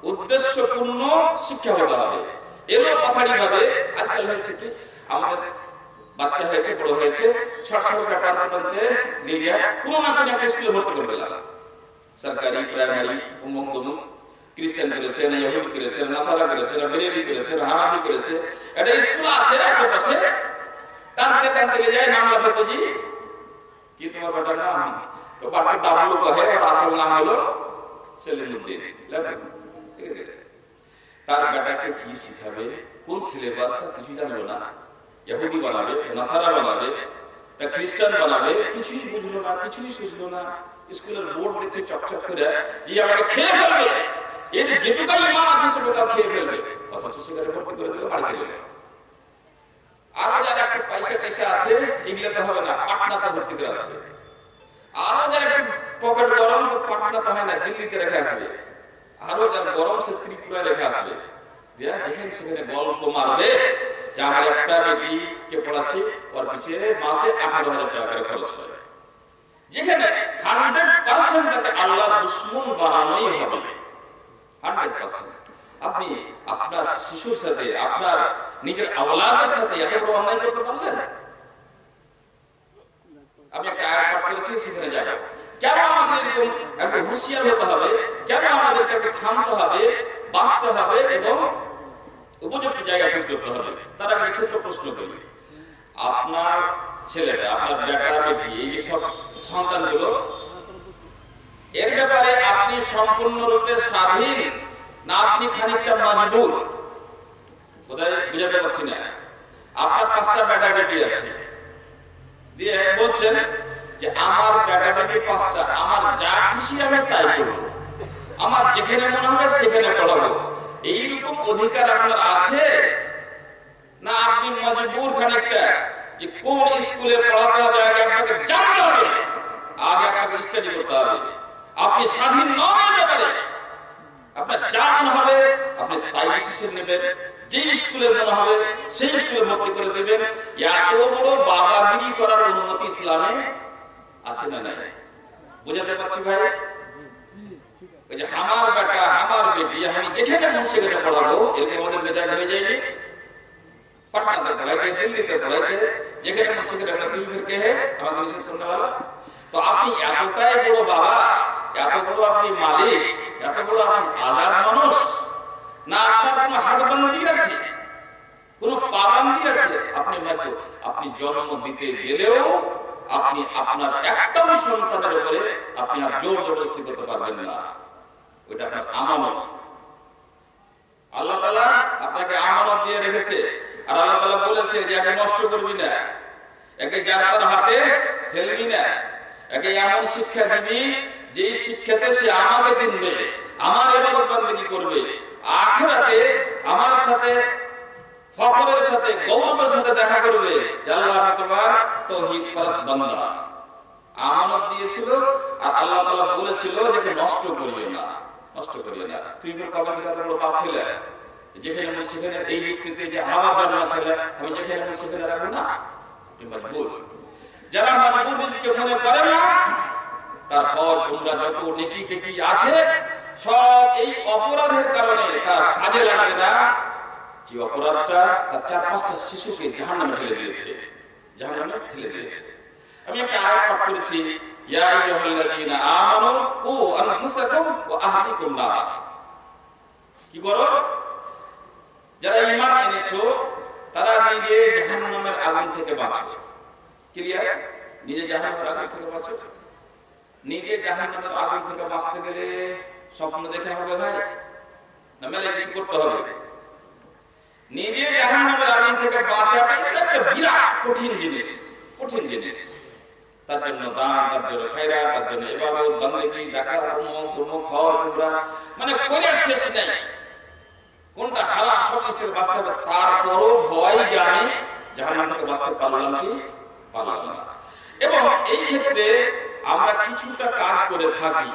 উদ্দেশ্যপূর্ণ শিক্ষা হতে হবে। এলো পাথাড়ি ভাবে আজকাল হয়েছে কি, আমাদের বাচ্চা হয়েছে, বড় হয়েছে, ছোট ছোট ব্যাপার টানতে নিয়ে যায় পুরো না কোনো একটা স্কুলে ভর্তি করে দিলাম, সরকারি প্রাইমারি অমুক তমুক, খ্রিস্টান করেছে না ইহুদি করেছে না নাসারা করেছে না বেরেলি করেছে না হানাফি করেছে, একটা স্কুল আছে আশেপাশে, টানতে টানতে যায় নাম লেখাতো জি কি তোমার বেটার নাম, তো বাটার ডাবলু কহে আর আসল নাম হলো সেলিমউদ্দিন। তার বেটাকে কি শিখাবে, কোন সিলেবাস তা কিছু জানলো না, ইহুদি বানাবে নাসারা বানাবে না খ্রিস্টান বানাবে, কিছুই বুঝলো না, কিছুই সুঝলো না। স্কুলের বোর্ড দেখছে চকচক করে যে আমাকে খেয়ে ফেলবে, এর যেটুকু ইমান আছে সেটুকু খেয়ে ফেলবে, অথচ সেখানে ভর্তি করে দিলে বাড়ি চলে গেল। আরো যারা একটু পয়সা টয়সা আছে এগুলোতে হবে না, পাটনাতে ভর্তি করে আসবে। আরো যারা একটু পকেট গরম, তো পাটনাতে হয় না, দিল্লিতে রেখে আসবে। আরো যারা গরম সে ত্রিপুরা রেখে আসবে। যেখানে সেখানে গল্প মারবে যে আমার একটা বেটিকে পড়াচ্ছি, ওর পিছিয়ে মাসে 18,000 টাকা করে খরচ হয়। যেখানে 100% আল্লাহর দুশমন বানানোই হবে, 100%। আপনি আপনার শিশুর সাথে, আপনার নিজের আওলাদের সাথে এত বড় অন্যায় করতে পারলেন? আমি একটা আয়াত পাঠ করেছি, সেখানে যাব। কেন আমাদের এরকম একটু হুঁশিয়ার হতে হবে, কেন আমাদেরকে একটু থামতে হবে, বাঁচতে হবে এবং উপযুক্ত জায়গা ঠিক করতে হবে। তার আগে ছোট্ট প্রশ্ন করি, আপনার ছেলেটা, আপনার বেটা বেটি, এই যে সব সন্তানগুলো, এর ব্যাপারে আপনি সম্পূর্ণরূপে স্বাধীন না আপনি খানিকটা মজবুর? বোধহয় বুঝাতে পারছি না। আপনার 5টা বেটা বেটি আছে, দিয়ে বলছেন যে আমার বেটা বেটি 5টা, আমার যা খুশি আমি তাই করবো, আমার যেখানে মনে হবে সেখানে পড়াবো, এইরকম অধিকার আপনার আছে? না আপনি মজবুর খানিকটা যে কোন স্কুলে পড়াতে হবে আগে আপনাকে জানতে হবে, আগে আপনাকে স্টাডি করতে হবে। আপনি স্বাধীন নন ব্যাপারে, আপনার যা মনে হবে আপনি তাই ডিসিশন নেবেন, যে স্কুলে মনে হবে সেই স্কুলে ভর্তি করে দেবেন। এত বড় বাবাগিরি করার অনুমতি ইসলামে আছে না নাই? বুঝাতে পারছি ভাই? ওই যে আমার বেটা আমার বেটি আমি যেখানে মন সেখানে পড়াবো, এরকম আমাদের মেজাজ হয়ে যায়নি? পাটনাতে পড়াইছে, দিল্লিতে পড়াইছে, যেখানে মন সেখানে তুই ফির কে হে আমাদের নিষেধ করতে পারো? তো আপনি এতটাই বড় বাবা, এত বড় আপনি মালিক, এত বড় আপনি আজাদ মানুষ, না আপনার কোন হাতবন্দি আছে, কোন পাবন্দি আছে? আপনি জন্ম দিতে গেলেও আপনি আপনার একটাও সন্তানের উপরে আপনি আর জোর জবরদস্তি করতে পারবেন না, ওইটা আপনার আমানত। আল্লাহ তাআলা আপনাকে আমানত দিয়ে রেখেছে, আর আল্লাহ তাআলা বলেছে যে একে নষ্ট করবি না, একে যার তার হাতে ফেলবি না, একে এমন শিক্ষা দিবি যে শিক্ষাতে সে আমাকে চিনবে, আমার ইবাদত বন্দেগী করবে, আখিরাতে আমার সাথে ফখরের সাথে গৌরবের সাথে দেখা করবে যে আল্লাহ আমি তোমার তাওহীদ পরস্ত বান্দা। আমানত দিয়েছিল, আর আল্লাহ তাআলা বলেছিল যে কে নষ্ট করিও না, নষ্ট করিও না। তুই কবে থেকে এত বড় পাপ ফেলে, যেখানে আমি সেখানে এই ব্যক্তিতে যে আমার জন্ম ছেলে আমি যেখানে আমি সেখানে রাখবো না? মজবুর। যারা মজবুর নিজেকে মনে করে না, তার হজ উমরা যত নেকি টেকি আছে সব এই অপরাধের কারণে তার কাজে লাগবে না, যে অপরাধটা তার 4-5টা শিশুকে জাহান্নামে ঠেলে দিয়েছে, জাহান্নামে ঠেলে দিয়েছে। আমি একটা আয়াত পাঠ করেছি, ইয়া আইয়ুহাল্লাযীনা আমানু কু আনফুসাকুম ওয়া আহলিকুম নারা। কি করো? যারা ঈমান এনেছো তারা নিজে জাহান্নামের আগুন থেকে বাঁচো। ক্লিয়ার? নিজে জাহান্নামের আগুন থেকে বাঁচো। নিজে জাহান্নামের আগুন থেকে বাঁচতে গেলে স্বপ্ন দেখে হবে ভাই, না মেলে কিছু করতে হবে? নিজে জাহান্নামের আগুন থেকে বাঁচাটাই তো একটা বিরাট কঠিন জিনিস, কঠিন জিনিস। তার জন্য দান, তার জন্য খায়রাত, তার জন্য ইবাদত, বান্দেগী, যাকাত, তমুক, হজ, উমরা, মানে করে শেষ নাই। কোনটা হারাম সব কিছু থেকে বাঁচতে হবে, তারপরও ভয় জানে জাহান্নাম থেকে বাঁচতে পারলাম কি পারলাম না। এবং এই ক্ষেত্রে আমরা কিছুটা কাজ করে থাকি,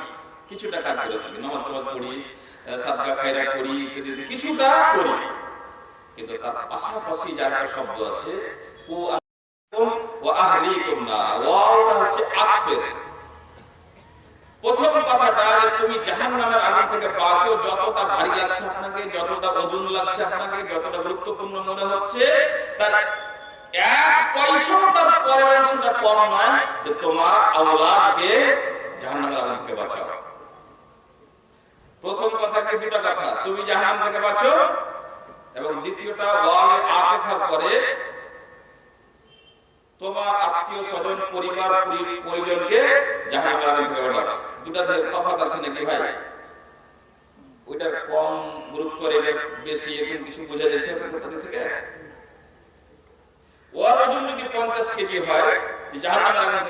কিছুটা কাজ করে থাকি, নামাজ টামাজ পড়ি, সাদকা খায়রাত করি, কিছুটা করি, কিন্তু তার পাশাপাশি যার একটা শব্দ আছে ও আহলিকুম নারা, ওয়াওটা হচ্ছে আতফের, প্রথম কথাটা যে তুমি জাহান্নামের আগুন থেকে বাঁচো, যতটা ভারী লাগছে আপনাকে, যতটা ওজন লাগছে আপনাকে, যতটা গুরুত্বপূর্ণ মনে হচ্ছে, তার এক পয়সাও তার পরের অংশটা কম নয় যে তোমার আওলাদকে জাহান্নামের আগুন থেকে বাঁচাও। প্রথম কথা কি দুটো কথা, তুমি জাহান্নাম থেকে বাঁচো, এবং দ্বিতীয়টা ওয়ালে আতিফার পরে তোমার আত্মীয় স্বজন পরিবার পরিজনকে জাহান্নামের আগুন থেকে বাঁচাও। দুটার তফাৎ আছে নাকি ভাই? ওইটার কম গুরুত্ব এর বেশি, এরকম কিছু বোঝা যাচ্ছে কোথা থেকে? ওর ওজন যদি 50 কেজি হয়, জাহান্নামের আগুন